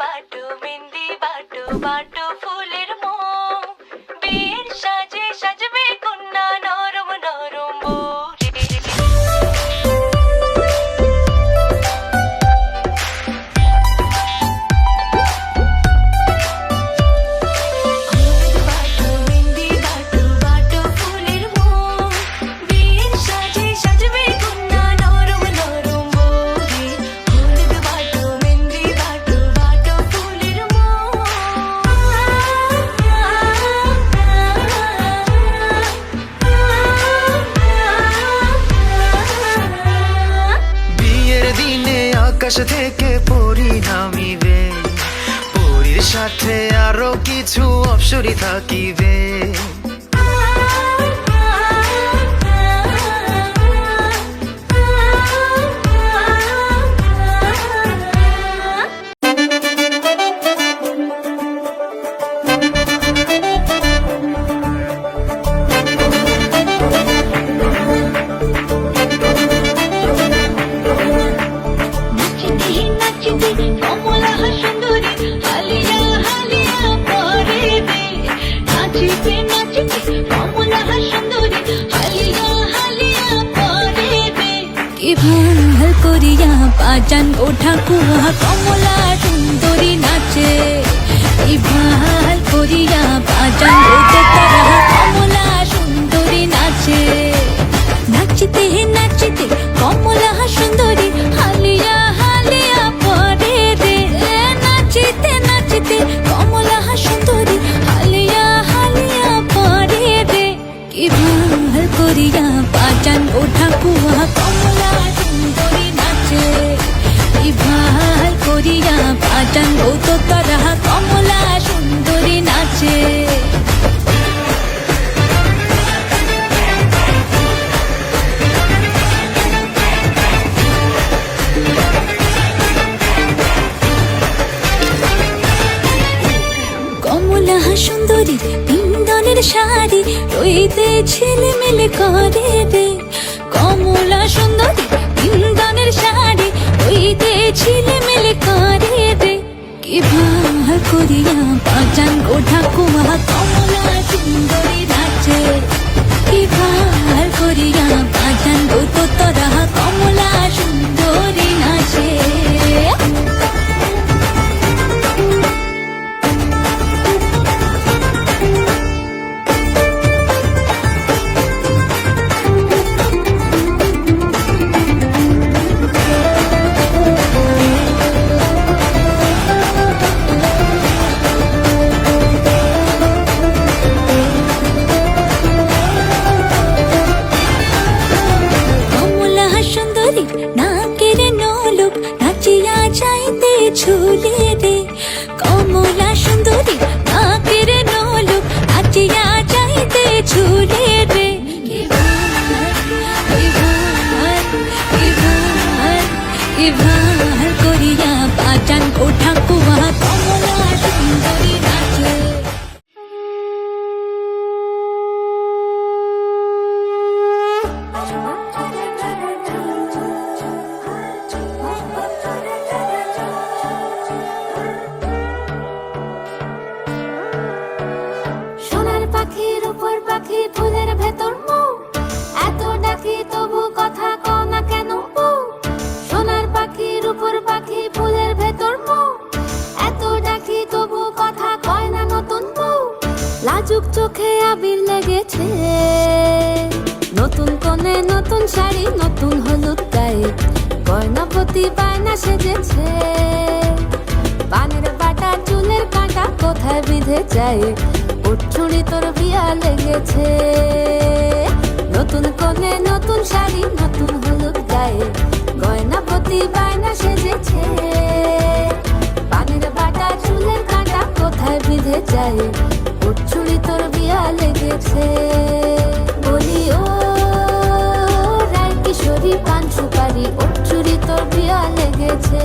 বাটো মেহেন্দি বাটো বাটো ফুলের মোম বিয়ের সাজে সাজবে কন্যা নরম নরম বউ আকাশ থেকে পরি নামিবে, পরীর সাথে আরো কিছু অপ্সরী থাকিবে। ভাল করিয়া বাজান ওঠা কুয়া কমলা সুন্দরী নাচে, ভাল করিয়া বাজান ওঠে তারা কমলা সুন্দরী নাচে। নাচিতে নাচিতে কমলা সুন্দরী হালিয়া হালিয়া পরে রে, নাচিতে নাচিতে কমলা সুন্দরী হালিয়া হালিয়া পরে রে। কি ভাল করিয়া বাজান ওঠা কুয়া কমলা সুন্দরী নাচে, ভাল করিয়া বাজান ও তো তারা কমলা সুন্দরী নাচে। কমলা সুন্দরী বিন্দনের শাড়ি রইতে ছেলেমেলে করে রে, কমলা সুন্দরী বিন্দনের শাড়ি রইতে ছেলেমেলে করে রে। কি ভাল করিয়া বাজান ওঠা কুয়া কমলা সুন্দরী নাচে, কি ভাল করিয়া বাজান ও তো তোরা কমলা সুন্দরী নাচে। নাকের নলক নাচিয়া যাইতে ঝুলে রে, কমলা সুন্দরী নাকের নলক নাচিয়া যাইতে ঝুলে রে। ভাল করিয়া বাজান ওঠা কুয়া কমলা সুন্দরী নাচে। সোনার পাখির উপর পাখি ফুলের ভেতর মৌ, এত ডাকি তবু কথা কও না কেন বউ। সোনার পাখির উপর পাখি ফুলের ভেতর মৌ, এত ডাকি তবু কথা কয় না নতুন বউ। লাজুক চোখে আবির লেগেছে, নতুন কোণে নতুন শাড়ি নতুন হলুদ গায়ে, গয়নাপতি বায়না সেজেছে। পানের বাটা চুলের কাঁটা কোথায় বিঁধে যায়, উঠুড়ি তোর বিয়া লেগেছে। নতুন কোণে নতুন শাড়ি নতুন হলুদ গায়ে, গয়নাপতি বায়না সেজেছে। পানের বাটা চুলের কাঁটা কোথায় বিঁধে যায়, উঠুড়ি তোর বিয়া লেগেছে। বলি ও রায় কিশোরী পান সুপারি, উঠুড়ি তোর বিয়া লেগেছে।